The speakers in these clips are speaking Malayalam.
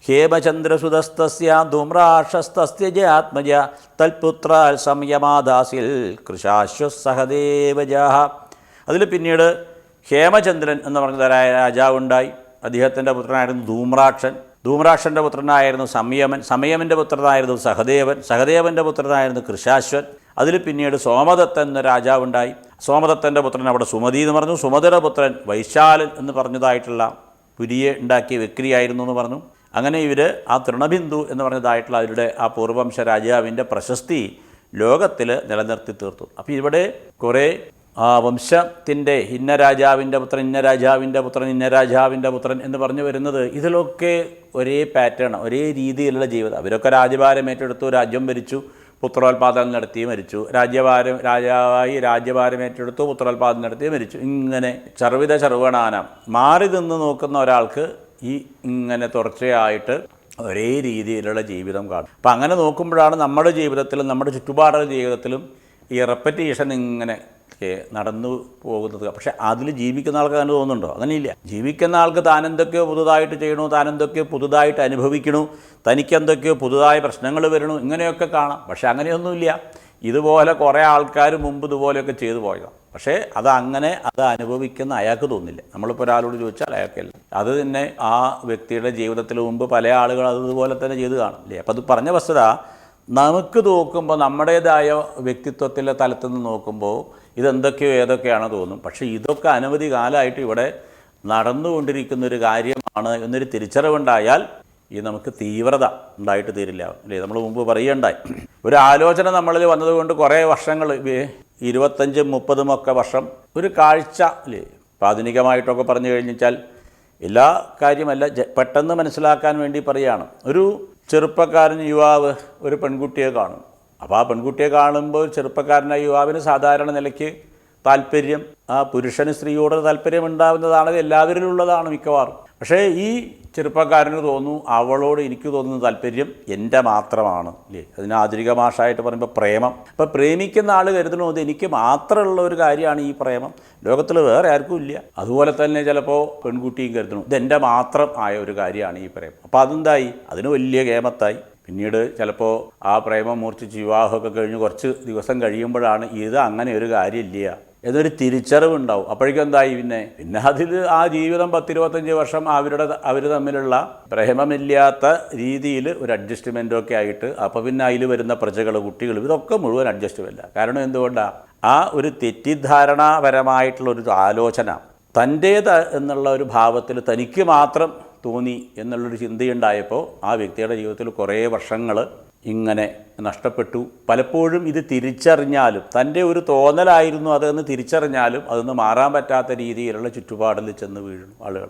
ഹേമചന്ദ്രസുതസ്തസ്യ ധൂമ്രാക്ഷസ്തസ്യ ജയാത്മജ തൽപുത്രാൽ സംയമാദാസിൽ കൃശാശ്വസഹദേവജ. അതിൽ പിന്നീട് ഹേമചന്ദ്രൻ എന്ന് പറഞ്ഞ രാജാവുണ്ടായി. അദ്ദേഹത്തിൻ്റെ പുത്രനായിരുന്നു ധൂമ്രാക്ഷൻ. ധൂമ്രാക്ഷൻ്റെ പുത്രനായിരുന്നു സംയമൻ. സംയമൻ്റെ പുത്രനായിരുന്നു സഹദേവൻ. സഹദേവൻ്റെ പുത്രനായിരുന്നു കൃശാശ്വൻ. അതിൽ പിന്നീട് സോമദത്തൻ എന്ന രാജാവുണ്ടായി. സോമദത്തൻ്റെ പുത്രൻ അവിടെ സുമതി എന്ന് പറഞ്ഞു. സുമതിയുടെ പുത്രൻ വൈശാലൻ എന്ന് പറഞ്ഞതായിട്ടുള്ള പുരിയെ ഉണ്ടാക്കിയ വ്യക്തിയായിരുന്നു എന്ന് പറഞ്ഞു. അങ്ങനെ ഇവർ ആ തൃണബിന്ദു എന്ന് പറഞ്ഞതായിട്ടുള്ള അവരുടെ ആ പൂർവംശ രാജാവിൻ്റെ പ്രശസ്തി ലോകത്തിൽ നിലനിർത്തി തീർത്തു. അപ്പോൾ ഇവിടെ കുറേ വംശത്തിൻ്റെ ഇന്ന രാജാവിൻ്റെ പുത്രൻ, ഇന്ന രാജാവിൻ്റെ പുത്രൻ, ഇന്ന രാജാവിൻ്റെ പുത്രൻ എന്ന് പറഞ്ഞു വരുന്നത് ഇതിലൊക്കെ ഒരേ പാറ്റേൺ, ഒരേ രീതിയിലുള്ള ജീവിതം. അവരൊക്കെ രാജ്യഭാരം ഏറ്റെടുത്തു, രാജ്യം ഭരിച്ചു, പുത്രോത്പാദനം നടത്തി മരിച്ചു. രാജാവായി രാജ്യഭാരം ഏറ്റെടുത്തു, പുത്രോത്പാദനം നടത്തി മരിച്ചു. ഇങ്ങനെ ചർവിത ചർവണാനം മാറി നിന്ന് നോക്കുന്ന ഒരാൾക്ക് ഈ ഇങ്ങനെ തുടർച്ചയായിട്ട് ഒരേ രീതിയിലുള്ള ജീവിതം കാണും. അപ്പം അങ്ങനെ നോക്കുമ്പോഴാണ് നമ്മുടെ ജീവിതത്തിലും നമ്മുടെ ചുറ്റുപാടുള്ള ജീവിതത്തിലും ഈ റെപ്പറ്റീഷൻ ഇങ്ങനെ നടന്നു പോകുന്നത്. പക്ഷെ അതിൽ ജീവിക്കുന്ന ആൾക്ക് അങ്ങനെ തോന്നുന്നുണ്ടോ? അങ്ങനെയില്ല. ജീവിക്കുന്ന ആൾക്ക് താനെന്തൊക്കെയോ പുതുതായിട്ട് ചെയ്യണു, താനെന്തൊക്കെയോ പുതുതായിട്ട് അനുഭവിക്കണു, തനിക്കെന്തൊക്കെയോ പുതുതായ പ്രശ്നങ്ങൾ വരണു, ഇങ്ങനെയൊക്കെ കാണാം. പക്ഷെ അങ്ങനെയൊന്നുമില്ല. ഇതുപോലെ കുറേ ആൾക്കാർ മുമ്പ് ഇതുപോലെയൊക്കെ ചെയ്തു പോയതാണ്. പക്ഷേ അത് അനുഭവിക്കുന്ന അയാൾക്ക് തോന്നില്ല. നമ്മളിപ്പോൾ ഒരാളോട് ചോദിച്ചാൽ അയാൾക്കല്ല. അത് തന്നെ ആ വ്യക്തിയുടെ ജീവിതത്തിൽ മുമ്പ് പല ആളുകൾ അതുപോലെ തന്നെ ചെയ്ത് കാണില്ലേ. അപ്പോൾ അത് പറഞ്ഞ വസ്തുത നമുക്ക് നോക്കുമ്പോൾ നമ്മുടേതായ വ്യക്തിത്വത്തിലെ തലത്തിൽ നിന്ന് നോക്കുമ്പോൾ ഇതെന്തൊക്കെയോ ഏതൊക്കെയാണോ തോന്നും. പക്ഷേ ഇതൊക്കെ അനവധി കാലമായിട്ട് ഇവിടെ നടന്നുകൊണ്ടിരിക്കുന്നൊരു കാര്യമാണ് എന്നൊരു തിരിച്ചറിവുണ്ടായാൽ ഈ നമുക്ക് തീവ്രത ഉണ്ടായിട്ട് തീരില്ല അല്ലേ. നമ്മൾ മുമ്പ് പറയുകയുണ്ടായി, ഒരു ആലോചന നമ്മളിൽ വന്നതുകൊണ്ട് കുറേ വർഷങ്ങൾ 25-30 വർഷം ഒരു കാഴ്ച അല്ലേ. ആധുനികമായിട്ടൊക്കെ പറഞ്ഞു കഴിഞ്ഞാൽ എല്ലാ കാര്യമല്ല, പെട്ടെന്ന് മനസ്സിലാക്കാൻ വേണ്ടി പറയുകയാണ്. ഒരു ചെറുപ്പക്കാരൻ യുവാവ് ഒരു പെൺകുട്ടിയെ കാണും. അപ്പോൾ ആ പെൺകുട്ടിയെ കാണുമ്പോൾ ചെറുപ്പക്കാരനായ യുവാവിന് സാധാരണ നിലയ്ക്ക് താല്പര്യം, ആ പുരുഷന് സ്ത്രീയോട് താല്പര്യം ഉണ്ടാകുന്നതാണ്, എല്ലാവരിലുള്ളതാണ് മിക്കവാറും. പക്ഷേ ഈ ചെറുപ്പക്കാരന് തോന്നുന്നു അവളോട് എനിക്ക് തോന്നുന്ന താല്പര്യം എൻ്റെ മാത്രമാണ് അല്ലേ. അതിന് ആധുനിക ഭാഷയായിട്ട് പറയുമ്പോൾ പ്രേമം. അപ്പോൾ പ്രേമിക്കുന്ന ആൾ കരുതണത് എനിക്ക് മാത്രമുള്ള ഒരു കാര്യമാണ് ഈ പ്രേമം, ലോകത്തിൽ വേറെ ആർക്കും ഇല്ല. അതുപോലെ തന്നെ ചിലപ്പോൾ പെൺകുട്ടിയും കരുതണം ഇതെൻ്റെ മാത്രം ആയ ഒരു കാര്യമാണ് ഈ പ്രേമം. അപ്പോൾ അതെന്തായി, അതിന് വലിയ കേമത്തായി. പിന്നീട് ചിലപ്പോൾ ആ പ്രേമം മൂർച്ഛിച്ച് വിവാഹമൊക്കെ കഴിഞ്ഞ് കുറച്ച് ദിവസം കഴിയുമ്പോഴാണ് ഇത് അങ്ങനെ ഒരു കാര്യമില്ല എന്നൊരു തിരിച്ചറിവുണ്ടാവും. അപ്പോഴേക്കും എന്തായി, പിന്നെ അതിൽ ആ ജീവിതം 10-25 വർഷം അവർ തമ്മിലുള്ള പ്രേമമില്ലാത്ത രീതിയിൽ ഒരു അഡ്ജസ്റ്റ്മെൻറ്റൊക്കെ ആയിട്ട് അപ്പോൾ പിന്നെ അതിൽ വരുന്ന പ്രജകൾ, കുട്ടികൾ, ഇതൊക്കെ മുഴുവൻ അഡ്ജസ്റ്റ്മെൻറ്റാ. കാരണം എന്തുകൊണ്ടാണ്, ആ ഒരു തെറ്റിദ്ധാരണാപരമായിട്ടുള്ളൊരു ആലോചന തൻ്റേത് എന്നുള്ള ഒരു ഭാവത്തിൽ തനിക്ക് മാത്രം തോന്നി എന്നുള്ളൊരു ചിന്തയുണ്ടായപ്പോൾ ആ വ്യക്തിയുടെ ജീവിതത്തിൽ കുറേ വർഷങ്ങൾ ഇങ്ങനെ നഷ്ടപ്പെട്ടു. പലപ്പോഴും ഇത് തിരിച്ചറിഞ്ഞാലും, തൻ്റെ ഒരു തോന്നലായിരുന്നു അതെന്ന് തിരിച്ചറിഞ്ഞാലും അതൊന്ന് മാറാൻ പറ്റാത്ത രീതിയിലുള്ള ചുറ്റുപാടിൽ ചെന്ന് വീഴും ആളുകൾ.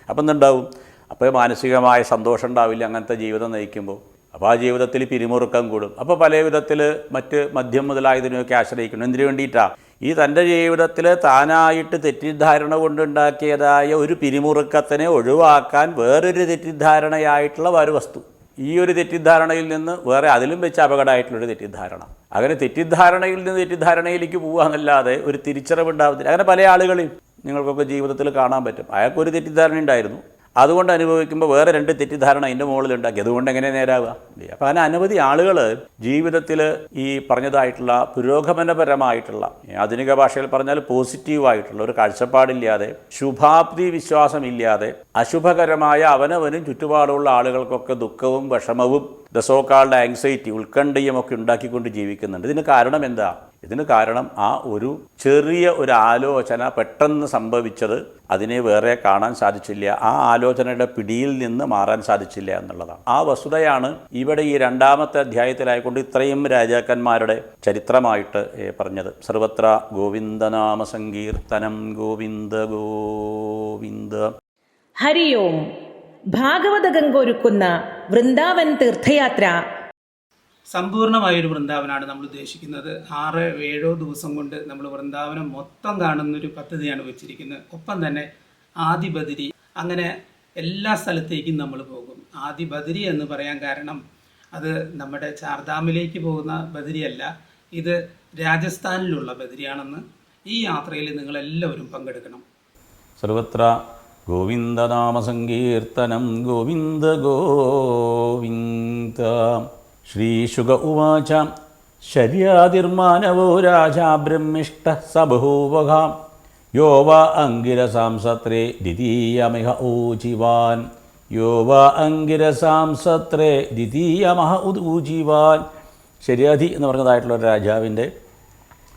അപ്പം എന്തുണ്ടാവും, അപ്പോൾ മാനസികമായ സന്തോഷം ഉണ്ടാവില്ല അങ്ങനത്തെ ജീവിതം നയിക്കുമ്പോൾ. അപ്പോൾ ആ ജീവിതത്തിൽ പിരിമുറുക്കം കൂടും. അപ്പോൾ പല വിധത്തിൽ മറ്റ് മദ്യം മുതലായതിനെയൊക്കെ ആശ്രയിക്കണം. എന്തിനു വേണ്ടിയിട്ടാണ്, ഈ തൻ്റെ ജീവിതത്തിൽ താനായിട്ട് തെറ്റിദ്ധാരണ കൊണ്ടുണ്ടാക്കിയതായ ഒരു പിരിമുറുക്കത്തിനെ ഒഴിവാക്കാൻ വേറൊരു തെറ്റിദ്ധാരണയായിട്ടുള്ള ഒരു വസ്തു. ഈ ഒരു തെറ്റിദ്ധാരണയിൽ നിന്ന് വേറെ അതിലും വെച്ച് അപകടമായിട്ടുള്ളൊരു തെറ്റിദ്ധാരണ. അങ്ങനെ തെറ്റിദ്ധാരണയിൽ നിന്ന് തെറ്റിദ്ധാരണയിലേക്ക് പോകാമെന്നല്ലാതെ ഒരു തിരിച്ചറിവുണ്ടാകുന്നില്ല. അങ്ങനെ പല ആളുകളെയും നിങ്ങൾക്കൊക്കെ ജീവിതത്തിൽ കാണാൻ പറ്റും. അയാൾക്കൊരു തെറ്റിദ്ധാരണ ഉണ്ടായിരുന്നു, അതുകൊണ്ട് അനുഭവിക്കുമ്പോൾ വേറെ 2 തെറ്റിദ്ധാരണ അതിൻ്റെ മുകളിലുണ്ടാക്കി. അതുകൊണ്ട് എങ്ങനെ നേരാവുക? അപ്പോൾ അങ്ങനെ അനവധി ആളുകൾ ജീവിതത്തിൽ ഈ പറഞ്ഞതായിട്ടുള്ള പുരോഗമനപരമായിട്ടുള്ള, ആധുനിക ഭാഷയിൽ പറഞ്ഞാൽ പോസിറ്റീവായിട്ടുള്ള ഒരു കാഴ്ചപ്പാടില്ലാതെ, ശുഭാപ്തി വിശ്വാസമില്ലാതെ, അശുഭകരമായ അവനവനും ചുറ്റുപാടുള്ള ആളുകൾക്കൊക്കെ ദുഃഖവും വിഷമവും സോ-കാൾഡ് ആങ്സൈറ്റി, ഉത്കണ്ഠയും ഒക്കെ ഉണ്ടാക്കിക്കൊണ്ട് ജീവിക്കുന്നുണ്ട്. ഇതിന് കാരണം എന്താ? ഇതിന് കാരണം ആ ഒരു ചെറിയ ഒരു ആലോചന പെട്ടെന്ന് സംഭവിച്ചത് അതിനെ വേറെ കാണാൻ സാധിച്ചില്ല, ആ ആലോചനയുടെ പിടിയിൽ നിന്ന് മാറാൻ സാധിച്ചില്ല എന്നുള്ളതാണ്. ആ വസ്തുതയാണ് ഇവിടെ ഈ 2ാമത്തെ അധ്യായത്തിലായിക്കൊണ്ട് ഇത്രയും രാജാക്കന്മാരുടെ ചരിത്രമായിട്ട് പറഞ്ഞത്. സർവത്ര ഗോവിന്ദനാമ സങ്കീർത്തനം, ഗോവിന്ദ ഗോവിന്ദ. ഹരി ഓം. ഭാഗവത ഗംഗ ഒരുക്കുന്ന വൃന്ദാവൻ തീർത്ഥയാത്ര സമ്പൂർണമായൊരു വൃന്ദാവനാണ് നമ്മൾ ഉദ്ദേശിക്കുന്നത്. 6-7 ദിവസം കൊണ്ട് നമ്മൾ വൃന്ദാവനം മൊത്തം കാണുന്നൊരു പദ്ധതിയാണ് വെച്ചിരിക്കുന്നത്. ഒപ്പം തന്നെ ആദിബദരി, അങ്ങനെ എല്ലാ സ്ഥലത്തേക്കും നമ്മൾ പോകും. ആദിബദരി എന്ന് പറയാൻ കാരണം അത് നമ്മുടെ ചാർധാമിലേക്ക് പോകുന്ന ബദരിയല്ല, ഇത് രാജസ്ഥാനിലുള്ള ബദരിയാണെന്ന്. ഈ യാത്രയിൽ നിങ്ങളെല്ലാവരും പങ്കെടുക്കണം. സർവത്ര ഗോവിന്ദനാമസങ്കീർത്തനം ഗോവിന്ദ ഗോവിന്ദ. ശ്രീശുക ഉവാച ശര്യാതിർമാനവോ രാജാ ബ്രഹ്മിഷ്ട സ ബഹൂവഹ യോ വാ അംഗിരസാം സത്രേ ദ്വിതീയമിഹ ഊജിവാൻ യോ വാ അംഗിരസാം സത്രേ ദ്വിതീയമഹ ഊജിവാൻ. ശര്യാധി എന്ന് പറഞ്ഞതായിട്ടുള്ള ഒരു രാജാവിൻ്റെ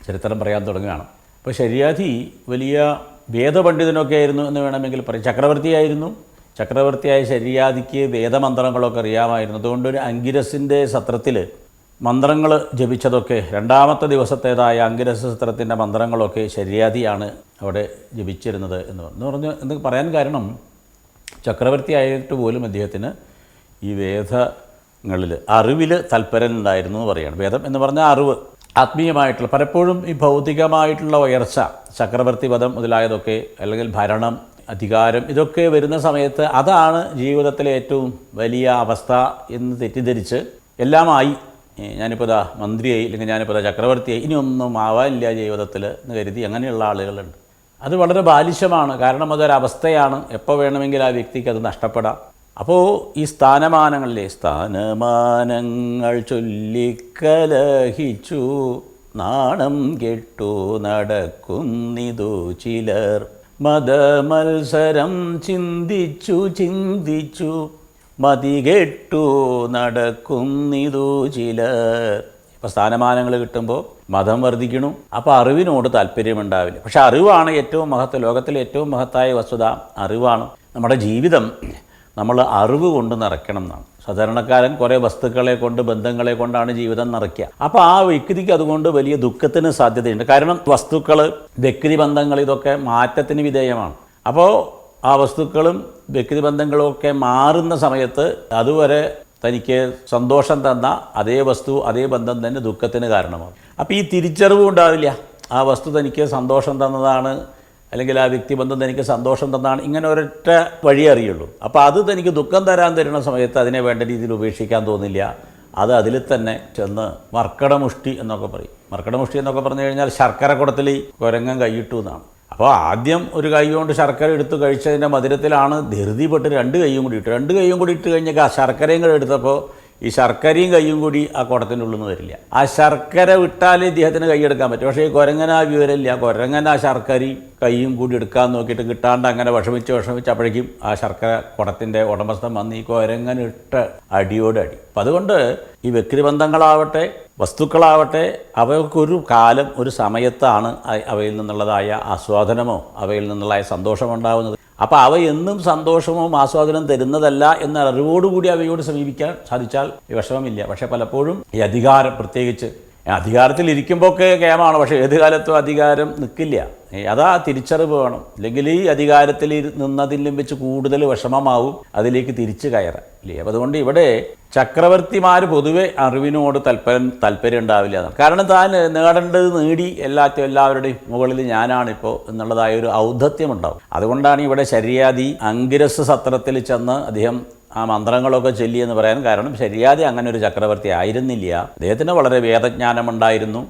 ചരിത്രം പറയാൻ തുടങ്ങുകയാണ്. അപ്പോൾ ശര്യാധി വലിയ വേദപണ്ഡിതനൊക്കെ ആയിരുന്നു എന്ന് വേണമെങ്കിൽ പറയും. ചക്രവർത്തിയായിരുന്നു. ചക്രവർത്തിയായ ശര്യാധിക്ക് വേദമന്ത്രങ്ങളൊക്കെ അറിയാമായിരുന്നു. അതുകൊണ്ട് ഒരു അങ്കിരസിൻ്റെ സത്രത്തിൽ മന്ത്രങ്ങൾ ജപിച്ചതൊക്കെ രണ്ടാമത്തെ ദിവസത്തേതായ അങ്കിരസ സത്രത്തിൻ്റെ മന്ത്രങ്ങളൊക്കെ ശര്യാധിയാണ് അവിടെ ജപിച്ചിരുന്നത് എന്ന് പറയാൻ കാരണം ചക്രവർത്തി ആയിട്ട് പോലും അദ്ദേഹത്തിന് ഈ വേദങ്ങളിൽ അറിവിൽ താല്പര്യമുണ്ടായിരുന്നു എന്ന് പറയുകയാണ്. വേദം എന്ന് പറഞ്ഞാൽ അറിവ്, ആത്മീയമായിട്ടുള്ള, പലപ്പോഴും ഈ ഭൗതികമായിട്ടുള്ള ഉയർച്ച, ചക്രവർത്തി പദം മുതലായതൊക്കെ, അല്ലെങ്കിൽ ഭരണം, അധികാരം, ഇതൊക്കെ വരുന്ന സമയത്ത് അതാണ് ജീവിതത്തിലെ ഏറ്റവും വലിയ അവസ്ഥ എന്ന് തെറ്റിദ്ധരിച്ച് എല്ലാമായി, ഞാനിപ്പോൾ ഇതാ മന്ത്രിയായി, അല്ലെങ്കിൽ ഞാനിപ്പോൾ ഇതാ ചക്രവർത്തിയായി, ഇനിയൊന്നും ആവാനില്ല ജീവിതത്തിൽ എന്ന് കരുതി അങ്ങനെയുള്ള ആളുകളുണ്ട്. അത് വളരെ ബാലിശമാണ്. കാരണം അതൊരവസ്ഥയാണ്. എപ്പോൾ വേണമെങ്കിലും ആ വ്യക്തിക്ക് അത് നഷ്ടപ്പെടാം. അപ്പോൾ ഈ സ്ഥാനമാനങ്ങൾ ചൊല്ലിക്കലഹിച്ചു നാണം കെട്ടു നടക്കുന്നിതു ചിലർ, മതമത്സരം ചിന്തിച്ചു മതികെട്ടു നടക്കുന്നിതു ചിലർ. ഇപ്പോൾ സ്ഥാനമാനങ്ങൾ കിട്ടുമ്പോൾ മതം വർദ്ധിക്കണു, അപ്പോൾ അറിവിനോട് താല്പര്യമുണ്ടാവില്ല. പക്ഷെ അറിവാണ് ഏറ്റവും ലോകത്തിലെ ഏറ്റവും മഹത്തായ വസ്തുത അറിവാണ്. നമ്മുടെ ജീവിതം നമ്മൾ അറിവ് കൊണ്ട് നിറയ്ക്കണം എന്നാണ്. സാധാരണക്കാരൻ കുറേ വസ്തുക്കളെ കൊണ്ട്, ബന്ധങ്ങളെ കൊണ്ടാണ് ജീവിതം നിറയ്ക്കുക. അപ്പോൾ ആ വ്യക്തിക്ക് അതുകൊണ്ട് വലിയ ദുഃഖത്തിന് സാധ്യതയുണ്ട്. കാരണം വസ്തുക്കൾ, വ്യക്തിബന്ധങ്ങൾ ഇതൊക്കെ മാറ്റത്തിന് വിധേയമാണ്. അപ്പോൾ ആ വസ്തുക്കളും വ്യക്തിബന്ധങ്ങളും ഒക്കെ മാറുന്ന സമയത്ത് അതുവരെ തനിക്ക് സന്തോഷം തന്ന അതേ വസ്തു, അതേ ബന്ധം തന്നെ ദുഃഖത്തിന് കാരണമാകും. അപ്പോൾ ഈ തിരിച്ചറിവ് ഉണ്ടാവില്ല. ആ വസ്തു തനിക്ക് സന്തോഷം തന്നതാണ്, അല്ലെങ്കിൽ ആ വ്യക്തിബന്ധം തനിക്ക് സന്തോഷം തന്നതാണ്, ഇങ്ങനെ ഒരൊറ്റ വഴി അറിയുള്ളൂ. അപ്പോൾ അത് തനിക്ക് ദുഃഖം തരുന്ന സമയത്ത് അതിനെ വേണ്ട രീതിയിൽ ഉപേക്ഷിക്കാൻ തോന്നില്ല. അത് അതിൽ തന്നെ ചെന്ന് മർക്കടമുഷ്ടി എന്നൊക്കെ പറയും. മർക്കടമുഷ്ടി എന്നൊക്കെ പറഞ്ഞു കഴിഞ്ഞാൽ ശർക്കര കുടത്തിൽ കുരങ്ങൻ കൈയിട്ടു എന്നാണ്. അപ്പോൾ ആദ്യം ഒരു കൈ കൊണ്ട് ശർക്കര എടുത്ത് കഴിച്ചതിൻ്റെ മധുരത്തിലാണ് ധൃതിപ്പെട്ട് രണ്ട് കൈയും കൂടി ഇട്ട് കഴിഞ്ഞാൽ ആ ശർക്കരയും കൂടി എടുത്തപ്പോൾ ഈ ശർക്കരയും കൈയും കൂടി ആ കുടത്തിൻ്റെ ഉള്ളിൽ നിന്ന് വരില്ല. ആ ശർക്കര വിട്ടാലേ ഇദ്ദേഹത്തിന് കൈയെടുക്കാൻ പറ്റും. പക്ഷേ ഈ കുരങ്ങൻ ആ വിവരമില്ല. കുരങ്ങൻ ആ ശർക്കരയും കൈയും കൂടി എടുക്കാൻ നോക്കിയിട്ട് കിട്ടാണ്ട് അങ്ങനെ വിഷമിച്ച് അപ്പോഴേക്കും ആ ശർക്കര കുടത്തിൻ്റെ ഉടമസ്ഥൻ വന്ന് ഈ കുരങ്ങനിട്ട് അടിയോട് അടി. അപ്പം അതുകൊണ്ട് ഈ വ്യക്തിബന്ധങ്ങളാവട്ടെ, വസ്തുക്കളാവട്ടെ, അവയ്ക്കൊരു കാലം, ഒരു സമയത്താണ് അവയിൽ നിന്നുള്ളതായ ആസ്വാദനമോ അവയിൽ നിന്നുള്ളതായ സന്തോഷമുണ്ടാകുന്നത്. അപ്പോൾ അവ എന്നും സന്തോഷവും ആസ്വാദനം തരുന്നതല്ല എന്ന അറിവോടുകൂടി അവയോട് സമീപിക്കാൻ സാധിച്ചാൽ വിഷമമില്ല. പക്ഷേ പലപ്പോഴും ഈ അധികാരം, പ്രത്യേകിച്ച് അധികാരത്തിലിരിക്കുമ്പോഴൊക്കെ കേമാണ്, പക്ഷേ ഏത് കാലത്തും അധികാരം നിൽക്കില്ല. അതാ തിരിച്ചറിവ് വേണം. അല്ലെങ്കിൽ ഈ അധികാരത്തിൽ നിന്നതിലും വെച്ച് കൂടുതൽ വിഷമമാവും അതിലേക്ക് തിരിച്ചു കയറാൻ അല്ലേ. അപ്പോൾ അതുകൊണ്ട് ഇവിടെ ചക്രവർത്തിമാർ പൊതുവെ അറിവിനോട് താല്പര്യം ഉണ്ടാവില്ല എന്നാണ്. കാരണം താൻ നേടേണ്ടത് നേടി എല്ലാവരുടെയും മുകളിൽ ഞാനാണിപ്പോൾ എന്നുള്ളതായ ഒരു ഔദ്ധത്യം ഉണ്ടാവും. അതുകൊണ്ടാണ് ഇവിടെ ശര്യാധി അങ്കിരസ് സത്രത്തിൽ ചെന്ന് അദ്ദേഹം ആ മന്ത്രങ്ങളൊക്കെ ചൊല്ലിയെന്ന് പറയാൻ കാരണം ശര്യാധി അങ്ങനെ ഒരു ചക്രവർത്തി ആയിരുന്നില്ല. അദ്ദേഹത്തിന് വളരെ വേദജ്ഞാനമുണ്ടായിരുന്നു,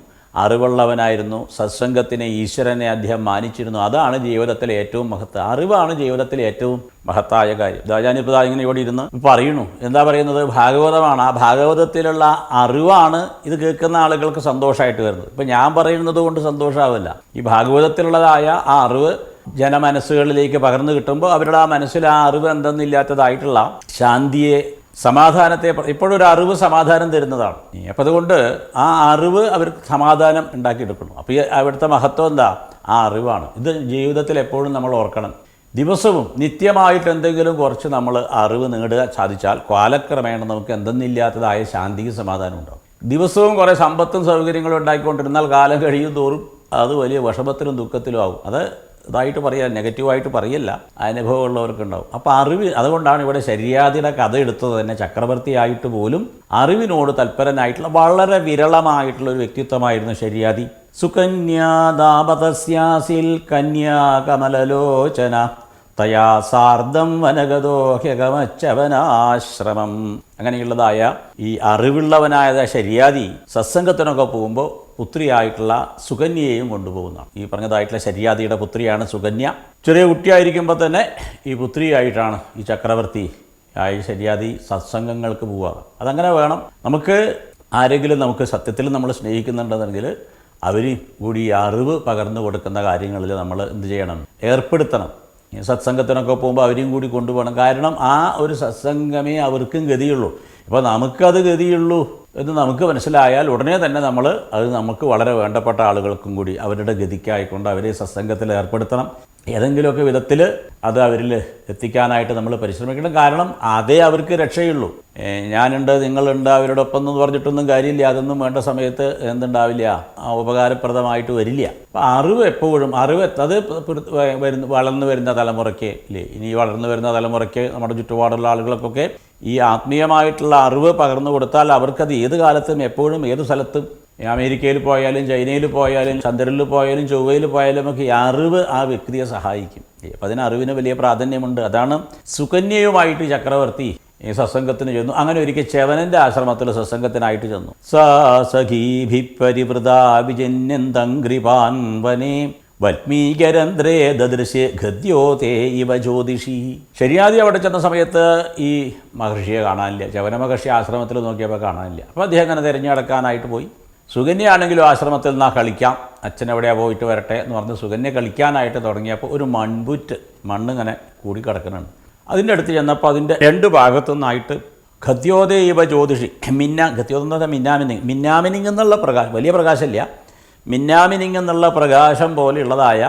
അറിവുള്ളവനായിരുന്നു, സത്സംഗത്തിനെ, ഈശ്വരനെ അദ്ദേഹം മാനിച്ചിരുന്നു. അതാണ് ജീവിതത്തിലെ ഏറ്റവും അറിവാണ് ജീവിതത്തിലെ ഏറ്റവും മഹത്തായ കാര്യം. ഞാനിപ്പോൾ ഇങ്ങനെ ഇവിടെ ഇരുന്ന് പറയുന്നു. എന്താ പറയുന്നത്? ഭാഗവതമാണ്. ആ ഭാഗവതത്തിലുള്ള അറിവാണ് ഇത് കേൾക്കുന്ന ആളുകൾക്ക് സന്തോഷമായിട്ട് വരുന്നത്. ഇപ്പം ഞാൻ പറയുന്നത് കൊണ്ട് സന്തോഷമാവില്ല. ഈ ഭാഗവതത്തിലുള്ളതായ ആ അറിവ് ജനമനസ്സുകളിലേക്ക് പകർന്നു കിട്ടുമ്പോൾ അവരുടെ ആ മനസ്സിൽ ആ അറിവ് എന്തെന്നില്ലാത്തതായിട്ടുള്ള ശാന്തിയെ, സമാധാനത്തെ, ഇപ്പോഴൊരു അറിവ് സമാധാനം തരുന്നതാണ്. അപ്പം അതുകൊണ്ട് ആ അറിവ് അവർക്ക് സമാധാനം ഉണ്ടാക്കിയെടുക്കണം. അപ്പോൾ ഈ അവിടുത്തെ മഹത്വം എന്താ? ആ അറിവാണ്. ഇത് ജീവിതത്തിൽ എപ്പോഴും നമ്മൾ ഓർക്കണം. ദിവസവും നിത്യമായിട്ട് എന്തെങ്കിലും കുറച്ച് നമ്മൾ അറിവ് നേടുക സാധിച്ചാൽ കാലക്രമേണ നമുക്ക് എന്തെന്നില്ലാത്തതായ ശാന്തിക്ക് സമാധാനം ഉണ്ടാകും. ദിവസവും കുറേ സമ്പത്തും സൗകര്യങ്ങളും ഉണ്ടാക്കിക്കൊണ്ടിരുന്നാൽ കാലം കഴിയും തോറും അത് വലിയ വിഷമത്തിലും ദുഃഖത്തിലും ആകും. അത് ഇതായിട്ട് പറയുക, നെഗറ്റീവായിട്ട് പറയല്ല, അനുഭവമുള്ളവർക്കുണ്ടാവും. അപ്പോൾ അറിവ്, അതുകൊണ്ടാണ് ഇവിടെ ശര്യാധിയുടെ കഥ എടുത്തത് തന്നെ. ചക്രവർത്തിയായിട്ട് പോലും അറിവിനോട് തൽപരനായിട്ടുള്ള വളരെ വിരളമായിട്ടുള്ള ഒരു വ്യക്തിത്വമായിരുന്നു ശര്യാധി. സുകന്യാദാപതസ്യാസിൽ കന്യാകമലലോചന തയാ സാർദ്ധം വനഗതോ ഹ്യഗമച്ചവനാശ്രമം. അങ്ങനെയുള്ളതായ ഈ അറിവുള്ളവനായ ശര്യാധി സത്സംഗത്തിനൊക്കെ പോകുമ്പോൾ പുത്രിയായിട്ടുള്ള സുകന്യയെയും കൊണ്ടുപോകുന്നതാണ്. ഈ പറഞ്ഞതായിട്ടുള്ള ശര്യാദിയുടെ പുത്രിയാണ് സുകന്യ. ചെറിയ കുട്ടിയായിരിക്കുമ്പോൾ തന്നെ ഈ പുത്രിയായിട്ടാണ് ഈ ചക്രവർത്തി ശര്യാദി സത്സംഗങ്ങൾക്ക് പോവുക. അതങ്ങനെ വേണം. നമുക്ക് ആരെങ്കിലും നമുക്ക് സത്യത്തിൽ നമ്മൾ സ്നേഹിക്കുന്നുണ്ടെന്നുണ്ടെങ്കിൽ അവർ കൂടി ഈ അറിവ് പകർന്നു കൊടുക്കുന്ന കാര്യങ്ങളിൽ നമ്മൾ എന്ത് ചെയ്യണം, ഏർപ്പെടുത്തണം. ഈ സത്സംഗത്തിനൊക്കെ പോകുമ്പോൾ അവരെയും കൂടി കൊണ്ടുപോകണം. കാരണം ആ ഒരു സത്സംഗമേ അവർക്കും ഗതിയുള്ളൂ. ഇപ്പോൾ നമുക്കത് ഗതിയുള്ളൂ എന്ന് നമുക്ക് മനസ്സിലായാൽ ഉടനെ തന്നെ നമ്മൾ അത് നമുക്ക് വളരെ വേണ്ടപ്പെട്ട ആളുകൾക്കും കൂടി അവരുടെ ഗതിക്കായിക്കൊണ്ട് അവരെ സത്സംഗത്തിൽ ഏർപ്പെടുത്തണം. ഏതെങ്കിലുമൊക്കെ വിധത്തിൽ അത് അവരിൽ എത്തിക്കാനായിട്ട് നമ്മൾ പരിശ്രമിക്കണം. കാരണം അതേ അവർക്ക് രക്ഷയുള്ളൂ. ഞാനുണ്ട്, നിങ്ങളുണ്ട്, അവരോടൊപ്പം എന്ന് പറഞ്ഞിട്ടൊന്നും കാര്യമില്ല. അതൊന്നും വേണ്ട സമയത്ത് എന്തുണ്ടാവില്ല, ഉപകാരപ്രദമായിട്ട് വരില്ല. അപ്പം അറിവ് എപ്പോഴും അത് വളർന്നു വരുന്ന തലമുറയ്ക്ക് ഇല്ലേ, ഇനി വളർന്നു വരുന്ന തലമുറയ്ക്ക് നമ്മുടെ ചുറ്റുപാടുള്ള ആളുകൾക്കൊക്കെ ഈ ആത്മീയമായിട്ടുള്ള അറിവ് പകർന്നു കൊടുത്താൽ അവർക്കത് ഏത് കാലത്തും എപ്പോഴും ഏത് സ്ഥലത്തും, അമേരിക്കയിൽ പോയാലും ചൈനയിൽ പോയാലും ചന്ദ്രനിൽ പോയാലും ചൊവ്വയിൽ പോയാലും ഒക്കെ ഈ അറിവ് ആ വ്യക്തിയെ സഹായിക്കും. അപ്പം അതിന് അറിവിന് വലിയ പ്രാധാന്യമുണ്ട്. അതാണ് സുകന്യയുമായിട്ട് ചക്രവർത്തി ഈ സത്സംഗത്തിന് ചെന്നു. അങ്ങനെ ഒരിക്കൽ ച്യവനൻ്റെ ആശ്രമത്തിൽ സത്സംഗത്തിനായിട്ട് ചെന്നു. സഖീഭി പരിവൃതാ വിജന്യന്തംഗ്രിപാൻ വനേ വൽമീകരന്ത്രേ ദദൃശ്യ ഗദ്യോതേ ഇവ ജ്യോതിഷി. ശര്യാദി അവിടെ ചെന്ന സമയത്ത് ഈ മഹർഷിയെ കാണാനില്ല. ച്യവന മഹർഷി ആശ്രമത്തിൽ നോക്കിയപ്പോൾ കാണാനില്ല. അപ്പോൾ അദ്ദേഹം അങ്ങനെ തിരഞ്ഞെടുക്കാനായിട്ട് പോയി. സുകന്യയാണെങ്കിലും ആശ്രമത്തിൽ നിന്നാ കളിക്കാം, അച്ഛൻ എവിടെയാണ് പോയിട്ട് വരട്ടെ എന്ന് പറഞ്ഞ് സുകന്യ കളിക്കാനായിട്ട് തുടങ്ങിയപ്പോൾ ഒരു മൺപുറ്റ് മണ്ണിങ്ങനെ കൂടി കിടക്കുന്നുണ്ട്. അതിൻ്റെ അടുത്ത് ചെന്നപ്പോൾ അതിൻ്റെ രണ്ട് ഭാഗത്തുനിന്നായിട്ട് ഗദ്യോതേ ഇവ ജ്യോതിഷി ഗദ്യോതെന്ന് പറഞ്ഞാൽ മിന്നാമിനിങ് എന്നുള്ള പ്രകാശം, വലിയ പ്രകാശമില്ല, മിന്നാമിനിങ് എന്നുള്ള പ്രകാശം പോലെയുള്ളതായ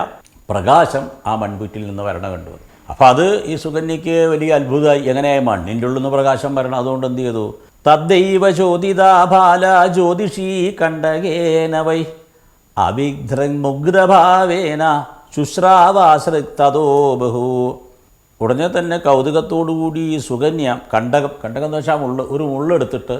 പ്രകാശം ആ മൺപുറ്റിൽ നിന്ന് വരണ കണ്ടു. അപ്പോൾ അത് ഈ സുകന്യയ്ക്ക് വലിയ അത്ഭുതമായി. എങ്ങനെയായി മണ്ണിൻ്റെ ഉള്ളിൽ നിന്ന് പ്രകാശം വരണം? അതുകൊണ്ട് എന്ത് ചെയ്തു? തദ്ദൈവ ചോദിതാ ബാല ജ്യോതിഷി കണ്ടകേന വൈ അവിഘ്രമുഗ്ധഭാവേന ശുശ്രാവാശ്രിക്തോ ബഹു. ഉടനെ തന്നെ കൗതുകത്തോടുകൂടി ഈ സുകന്യ കണ്ടകം എന്ന് വെച്ചാൽ ഒരു മുള്ളെടുത്തിട്ട്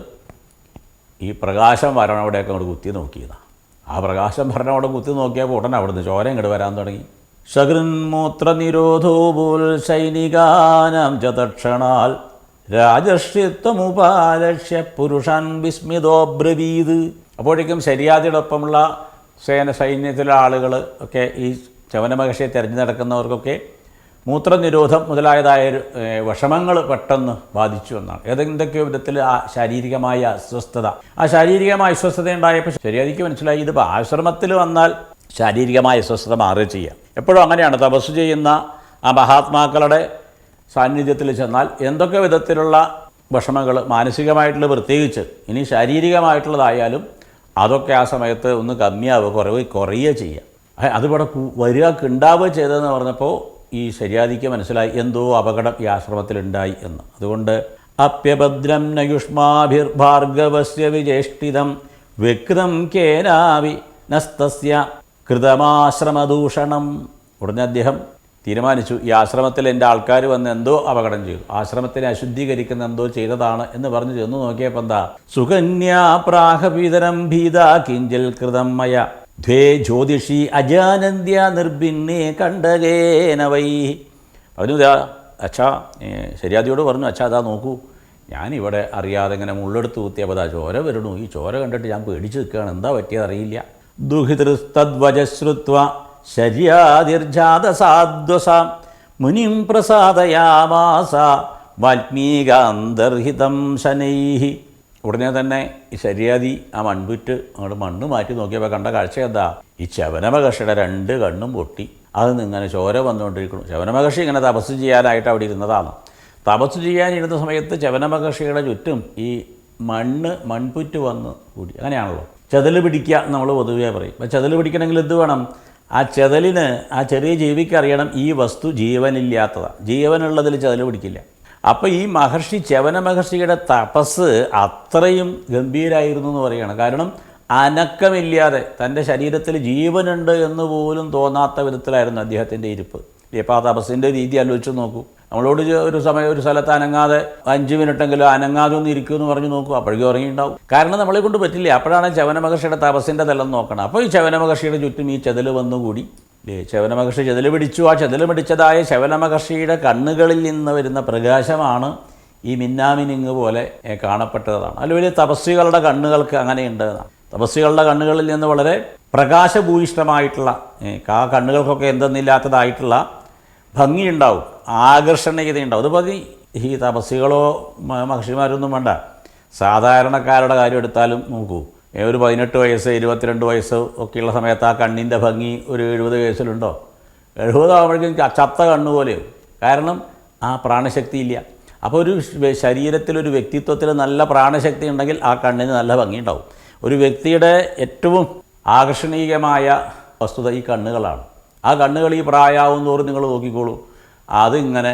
ഈ പ്രകാശം വരണം അവിടെയൊക്കെ അങ്ങോട്ട് കുത്തി നോക്കിയതാണ്. ആ പ്രകാശം വരണം അവിടെ കുത്തി നോക്കിയപ്പോൾ ഉടനെ അവിടുന്ന് ചോര ഇങ്ങോട്ട് വരാൻ തുടങ്ങി. ശകൃന്മൂത്ര നിരോധോ പോൽ സൈനികാനാം ചതക്ഷണാൽ രാജർഷിത്വമുപാലക്ഷ്യ പുരുഷൻ വിസ്മിതോബ്രവീത്. അപ്പോഴേക്കും ശര്യാദിയുടെ ഒപ്പമുള്ള സൈന്യത്തിലെ ആളുകൾ ഒക്കെ ഈ ച്യവന മഹർഷിയെ തിരഞ്ഞു നടക്കുന്നവർക്കൊക്കെ മൂത്രനിരോധം മുതലായതായ വിഷമങ്ങൾ പെട്ടെന്ന് ബാധിച്ചു എന്നാണ്. ഏതെന്തൊക്കെയോ വിധത്തിൽ ആ ശാരീരികമായ അസ്വസ്ഥത, ആ ശാരീരികമായ അസ്വസ്ഥത ഉണ്ടായപ്പോൾ ശര്യാദിക്ക് മനസ്സിലായി ഇതിപ്പോൾ ആശ്രമത്തിൽ വന്നാൽ ശാരീരികമായ അസ്വസ്ഥത മാറുക ചെയ്യാം. എപ്പോഴും അങ്ങനെയാണ്. തപസ് ചെയ്യുന്ന ആ മഹാത്മാക്കളുടെ സാന്നിധ്യത്തിൽ ചെന്നാൽ എന്തൊക്കെ വിധത്തിലുള്ള വിഷമങ്ങൾ, മാനസികമായിട്ടുള്ള പ്രത്യേകിച്ച്, ഇനി ശാരീരികമായിട്ടുള്ളതായാലും അതൊക്കെ ആ സമയത്ത് ഒന്ന് കമ്മിയാവുക, കുറയുക ചെയ്യുക. അതിവിടെ ഉണ്ടാവുക ചെയ്തതെന്ന് പറഞ്ഞപ്പോൾ ഈ ശര്യാദിക്ക് മനസ്സിലായി എന്തോ അപകടം ഈ ആശ്രമത്തിലുണ്ടായി എന്ന്. അതുകൊണ്ട് അപ്യഭദ്രം നയുഷ്മാഭിർഭാർഗവസ്യ വിജേഷ്ടിതം വിക്രം കേനാവി നസ്തസ്യ കൃതമാശ്രമദൂഷണം. ഉടനെ അദ്ദേഹം തീരുമാനിച്ചു, ഈ ആശ്രമത്തിൽ എൻ്റെ ആൾക്കാർ വന്ന് എന്തോ അപകടം ചെയ്തു, ആശ്രമത്തിനെ അശുദ്ധീകരിക്കുന്ന എന്തോ ചെയ്തതാണ് എന്ന് പറഞ്ഞ് ചെന്ന് നോക്കിയപ്പോൾ എന്താ, സുകന്യാ പ്രാഹപീതരം ഭീത കിഞ്ചൽ കൃതം മയ ദ്വേ ജ്യോതിഷി അജാനന്ദ്യ നിർഭിന്നേ കണ്ടകേന വൈ. അവന് അച്ഛാ ശര്യാദിയോട് പറഞ്ഞു, അച്ഛാ അതാ നോക്കൂ, ഞാനിവിടെ അറിയാതെ ഇങ്ങനെ മുള്ളെടുത്ത് കുത്തിയപ്പോൾ അതാ ചോര വരണു. ഈ ചോര കണ്ടിട്ട് ഞാൻ പേടിച്ച് നിൽക്കുകയാണ്, എന്താ പറ്റിയതറിയില്ല. ദുഹിതൃസ്തദ്വജശ്രുത്വ ശര്യാതിർജാതസാദ്വസാം മുനിം പ്രസാദയാമാസ വാൽമീകാന്തർഹിതം ശനൈഹി. ഉടനെ തന്നെ ഈ ശര്യാദി ആ മൺപുറ്റ് അങ്ങോട്ട് മണ്ണ് മാറ്റി നോക്കിയപ്പോൾ കണ്ട കാഴ്ച എന്താ, ഈ ച്യവന മഹർഷിയുടെ രണ്ട് കണ്ണും പൊട്ടി അതിൽ നിന്ന് ഇങ്ങനെ ചോര വന്നുകൊണ്ടിരിക്കുന്നു. ച്യവന മഹർഷി ഇങ്ങനെ തപസ് ചെയ്യാനായിട്ട് അവിടെ ഇരുന്നതാണ്. തപസ് ചെയ്യാനിരുന്ന സമയത്ത് ച്യവന മഹർഷിയുടെ ചുറ്റും ഈ മൺപുറ്റ് വന്ന് കൂടി. അങ്ങനെയാണല്ലോ ചെതൽ പിടിക്കുക നമ്മൾ പൊതുവേ പറയും. അപ്പോൾ ചെതൽ പിടിക്കണമെങ്കിൽ എന്ത് വേണം, ആ ചെതലിന്, ആ ചെറിയ ജീവിക്ക് അറിയണം ഈ വസ്തു ജീവനില്ലാത്തതാണ്, ജീവനുള്ളതിൽ ചെതൽ പിടിക്കില്ല. അപ്പോൾ ഈ മഹർഷി, ച്യവന മഹർഷിയുടെ തപസ് അത്രയും ഗംഭീരായിരുന്നു എന്ന് പറയുകയാണ്. കാരണം അനക്കമില്ലാതെ തൻ്റെ ശരീരത്തിൽ ജീവനുണ്ട് എന്ന് പോലും തോന്നാത്ത വിധത്തിലായിരുന്നു അദ്ദേഹത്തിൻ്റെ ഇരിപ്പ്. ഇപ്പോൾ ആ തപസ്സിൻ്റെ രീതി ആലോചിച്ച് നോക്കൂ. നമ്മളോട് ഒരു സ്ഥലത്ത് അനങ്ങാതെ 5 മിനിറ്റെങ്കിലും അനങ്ങാതെ ഒന്ന് ഇരിക്കുമെന്ന് പറഞ്ഞു നോക്കൂ, അപ്പോഴേക്കും ഉറങ്ങിയിട്ടുണ്ടാവും. കാരണം നമ്മളെ കൊണ്ട് പറ്റില്ല. അപ്പോഴാണ് ച്യവന മഹർഷിയുടെ തപസ്സിൻ്റെ തലം നോക്കണം. അപ്പോൾ ഈ ച്യവന മഹർഷിയുടെ ചുറ്റും ഈ ചെതൽ വന്നുകൂടി. ച്യവന മഹർഷി ചെതൽ പിടിച്ചു. ആ ചെതൽ പിടിച്ചതായ ച്യവന മഹർഷിയുടെ കണ്ണുകളിൽ നിന്ന് വരുന്ന പ്രകാശമാണ് ഈ മിന്നാമിനിങ് പോലെ കാണപ്പെട്ടതാണ്. അതിൽ വലിയ തപസ്വികളുടെ കണ്ണുകൾക്ക് അങ്ങനെയുണ്ട്. തപസ്വികളുടെ കണ്ണുകളിൽ നിന്ന് വളരെ പ്രകാശഭൂയിഷ്ടമായിട്ടുള്ള ആ കണ്ണുകൾക്കൊക്കെ എന്തെന്നില്ലാത്തതായിട്ടുള്ള ഭംഗിയുണ്ടാവും, ആകർഷണീയതയുണ്ടാവും. അതുപോലെ ഈ തപസ്വികളോ മഹർഷിമാരൊന്നും വേണ്ട, സാധാരണക്കാരുടെ കാര്യം എടുത്താലും നോക്കൂ, ഒരു 18 വയസ്സ് 22 വയസ്സ് ഒക്കെയുള്ള സമയത്ത് ആ കണ്ണിൻ്റെ ഭംഗി ഒരു 70 വയസ്സിലുണ്ടോ? 70 ആകുമ്പോഴേക്കും ചത്ത കണ്ണുപോലെയോ. കാരണം ആ പ്രാണശക്തി ഇല്ല. അപ്പോൾ ഒരു ശരീരത്തിലൊരു വ്യക്തിത്വത്തിൽ നല്ല പ്രാണശക്തി ഉണ്ടെങ്കിൽ ആ കണ്ണിന് നല്ല ഭംഗിയുണ്ടാവും. ഒരു വ്യക്തിയുടെ ഏറ്റവും ആകർഷണീയമായ വസ്തുത ഈ കണ്ണുകളാണ്. ആ കണ്ണുകൾ ഈ പ്രായമാവുന്നതോറും നിങ്ങൾ നോക്കിക്കോളൂ, അതിങ്ങനെ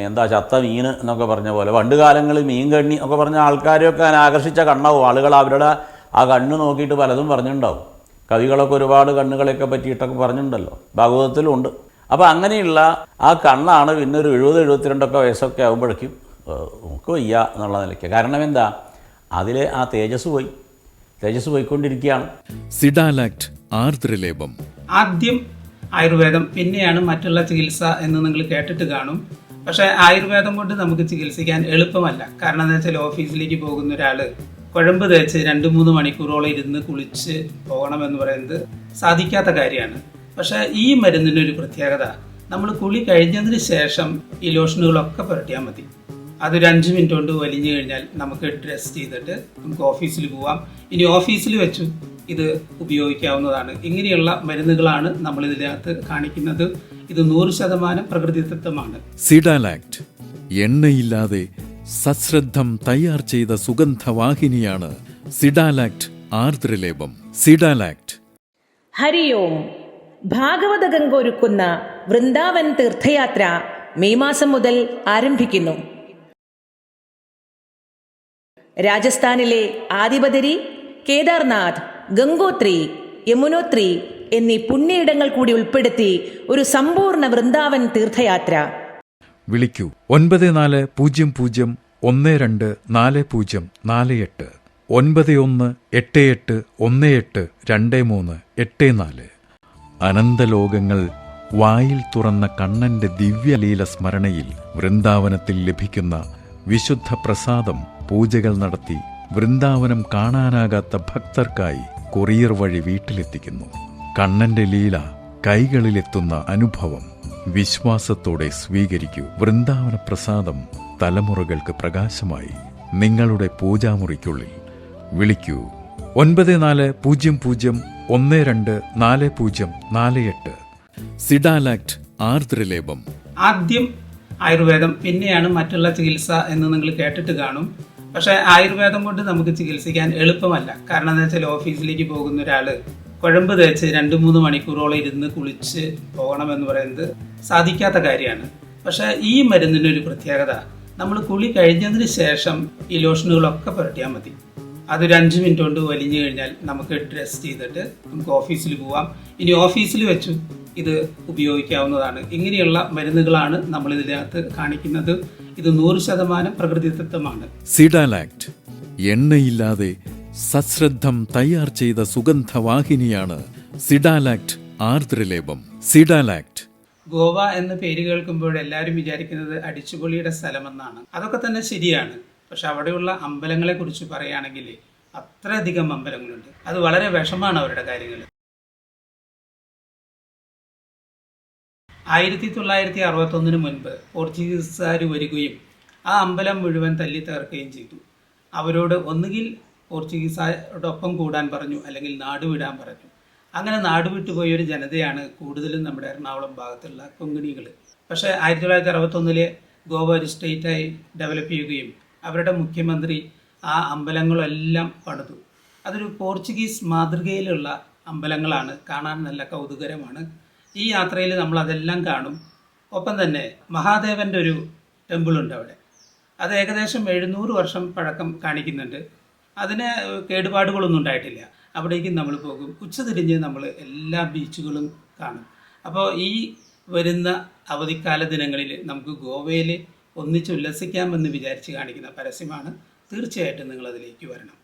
എന്താ ചത്ത മീൻ എന്നൊക്കെ പറഞ്ഞ പോലെ, പണ്ട് കാലങ്ങളിൽ മീൻ കണ്ണി ഒക്കെ പറഞ്ഞ ആൾക്കാരെയൊക്കെ ആകർഷിച്ച കണ്ണാവും. ആളുകൾ അവരുടെ ആ കണ്ണ് നോക്കിയിട്ട് പലതും പറഞ്ഞിട്ടുണ്ടാവും. കവികളൊക്കെ ഒരുപാട് കണ്ണുകളെയൊക്കെ പറ്റിയിട്ടൊക്കെ പറഞ്ഞിട്ടുണ്ടല്ലോ, ഭാഗവതത്തിലുണ്ട്. അപ്പോൾ അങ്ങനെയുള്ള ആ കണ്ണാണ് പിന്നെ ഒരു 70-72 വയസ്സൊക്കെ ആകുമ്പോഴേക്കും നമുക്ക് വയ്യ എന്നുള്ള നിലയ്ക്ക്. കാരണം എന്താ, അതിലെ ആ തേജസ് പോയിക്കൊണ്ടിരിക്കുകയാണ്. സിഡാലാക്ട് ആർദ്രലേപം. ആദ്യം ആയുർവേദം, പിന്നെയാണ് മറ്റുള്ള ചികിത്സ എന്ന് നിങ്ങൾ കേട്ടിട്ട് കാണും. പക്ഷേ ആയുർവേദം കൊണ്ട് നമുക്ക് ചികിത്സിക്കാൻ എളുപ്പമല്ല. കാരണം എന്താ വെച്ചാൽ ഓഫീസിലേക്ക് പോകുന്ന ഒരാൾ കുഴമ്പ് തേച്ച് 2-3 മണിക്കൂറോളം ഇരുന്ന് കുളിച്ച് പോകണമെന്ന് പറയുന്നത് സാധിക്കാത്ത കാര്യമാണ്. പക്ഷേ ഈ മരുന്നിനൊരു പ്രത്യേകത, നമ്മൾ കുളി കഴിഞ്ഞതിന് ശേഷം ഈ ലോഷനുകളൊക്കെ പുരട്ടിയാൽ മതി. അതൊരു 5 മിനിറ്റ് കൊണ്ട് വലിഞ്ഞു കഴിഞ്ഞാൽ നമുക്ക് ഡ്രസ് ചെയ്തിട്ട് നമുക്ക് ഓഫീസിൽ പോവാം. ഇനി ഓഫീസിൽ വെച്ചു ഇത് ഉപയോഗിക്കാവുന്നതാണ്. ഇങ്ങനെയുള്ള മരുന്നുകളാണ് നമ്മൾ ഇതിനകത്ത് കാണിക്കുന്നത്. ഇത് 100% പ്രകൃതിദത്തമാണ്. സിഡാലാക്ട് എണ്ണയില്ലാതെ സശ്രദ്ധം തയ്യാർ ചെയ്ത സുഗന്ധവാഹിനിയാണ് സിഡാലാക്ട് ആർദ്രലേപം. സിഡാലാക്ട്. ഹരി ഓം. ഭാഗവത ഗംഗ ഒരുക്കുന്ന വൃന്ദാവൻ തീർത്ഥയാത്ര മെയ് മാസം മുതൽ ആരംഭിക്കുന്നു. രാജസ്ഥാനിലെ ആദിബദരി, കേദാർനാഥ്, ഗംഗോത്രി, യമുനോത്രി എന്നീ പുണ്യയിടങ്ങൾ കൂടി ഉൾപ്പെടുത്തി ഒരു സമ്പൂർണ്ണ വൃന്ദാവൻ തീർത്ഥയാത്ര. വിളിക്കൂ 9401244048 9188182384. അനന്തലോകങ്ങൾ വായിൽ തുറന്ന കണ്ണന്റെ ദിവ്യലീല സ്മരണയിൽ വൃന്ദാവനത്തിൽ ലഭിക്കുന്ന വിശുദ്ധ പ്രസാദം പൂജകൾ നടത്തി വൃന്ദാവനം കാണാനാകാത്ത ഭക്തർക്കായി കൊറിയർ വഴി വീട്ടിലെത്തിക്കുന്നു. കണ്ണന്റെ ലീല കൈകളിലെത്തുന്ന അനുഭവം വിശ്വാസത്തോടെ സ്വീകരിക്കൂ. വൃന്ദാവന പ്രസാദം തലമുറകൾക്ക് പ്രകാശമായി നിങ്ങളുടെ പൂജാമുറിക്കുള്ളിൽ. വിളിക്കൂ 9401244048. സിഡാലാക്ട് ആർദ്രലേപം. ആദ്യം ആയുർവേദം, പിന്നെയാണ് മറ്റുള്ള ചികിത്സ എന്ന് നിങ്ങൾ കേട്ടിട്ട് കാണും. പക്ഷേ ആയുർവേദം കൊണ്ട് നമുക്ക് ചികിത്സിക്കാൻ എളുപ്പമല്ല. കാരണം എന്താ വെച്ചാൽ ഓഫീസിലേക്ക് പോകുന്ന ഒരാൾ കുഴമ്പ് തേച്ച് 2-3 മണിക്കൂറോളം ഇരുന്ന് കുളിച്ച് പോകണമെന്ന് പറയുന്നത് സാധിക്കാത്ത കാര്യമാണ്. പക്ഷേ ഈ മരുന്നിനൊരു പ്രത്യേകത, നമ്മൾ കുളി കഴിഞ്ഞതിന് ശേഷം ഈ ലോഷനുകളൊക്കെ പുരട്ടിയാൽ മതി. അതൊരു 5 മിനിറ്റ് കൊണ്ട് വലിഞ്ഞു കഴിഞ്ഞാൽ നമുക്ക് ഡ്രസ് ചെയ്തിട്ട് നമുക്ക് ഓഫീസിൽ പോവാം. ഇനി ഓഫീസിൽ വെച്ചു ഇത് ഉപയോഗിക്കാവുന്നതാണ്. ഇങ്ങനെയുള്ള മരുന്നുകളാണ് നമ്മൾ ഇതിനകത്ത് കാണിക്കുന്നത്. ഇത് 100% പ്രകൃതിദത്തമാണ്. സിഡാലാക്ട് എണ്ണയില്ലാതെ സശ്രദ്ധം തയ്യാർ ചെയ്ത സുഗന്ധവാഹിനിയാണ് സിഡാലാക്ട് ആർദ്രലേപം. സിഡാലാക്ട്. ഗോവ എന്ന പേര് കേൾക്കുമ്പോൾ എല്ലാവരും വിചാരിക്കുന്നത് അടിച്ചുപൊളിയുടെ സ്ഥലമെന്നാണ്. അതൊക്കെ തന്നെ ശരിയാണ്. പക്ഷെ അവിടെയുള്ള അമ്പലങ്ങളെ കുറിച്ച് പറയുകയാണെങ്കിൽ അത്രയധികം അമ്പലങ്ങളുണ്ട്. അത് വളരെ വിഷമാണ് അവരുടെ കാര്യങ്ങൾ. 1961 മുൻപ് പോർച്ചുഗീസുകാർ വരികയും ആ അമ്പലം മുഴുവൻ തല്ലി തകർക്കുകയും ചെയ്തു. അവരോട് ഒന്നുകിൽ പോർച്ചുഗീസുകാരോടൊപ്പം കൂടാൻ പറഞ്ഞു, അല്ലെങ്കിൽ നാടുവിടാൻ പറഞ്ഞു. അങ്ങനെ നാടുവിട്ടുപോയ ഒരു ജനതയാണ് കൂടുതലും നമ്മുടെ എറണാകുളം ഭാഗത്തുള്ള കൊങ്ങിണികൾ. പക്ഷേ 1961 ഗോവ ഒരു സ്റ്റേറ്റായി ഡെവലപ്പ് ചെയ്യുകയും അവരുടെ മുഖ്യമന്ത്രി ആ അമ്പലങ്ങളെല്ലാം പണിതു. അതൊരു പോർച്ചുഗീസ് മാതൃകയിലുള്ള അമ്പലങ്ങളാണ്. കാണാൻ നല്ല കൗതുകരമാണ്. ഈ യാത്രയിൽ നമ്മൾ അതെല്ലാം കാണും. ഒപ്പം തന്നെ മഹാദേവൻ്റെ ഒരു ടെമ്പിളുണ്ട് അവിടെ. അത് ഏകദേശം 700 വർഷം പഴക്കം കാണിക്കുന്നുണ്ട്. അതിന് കേടുപാടുകളൊന്നും ഉണ്ടായിട്ടില്ല. അവിടേക്കും നമ്മൾ പോകും. ഉച്ചതിരിഞ്ഞ് നമ്മൾ എല്ലാ ബീച്ചുകളും കാണും. അപ്പോൾ ഈ വരുന്ന അവധിക്കാല ദിനങ്ങളിൽ നമുക്ക് ഗോവയിൽ ഒന്നിച്ച് ഉല്ലസിക്കാമെന്ന് വിചാരിച്ച് കാണിക്കുന്ന പരസ്യമാണ്. തീർച്ചയായിട്ടും നിങ്ങളതിലേക്ക് വരണം.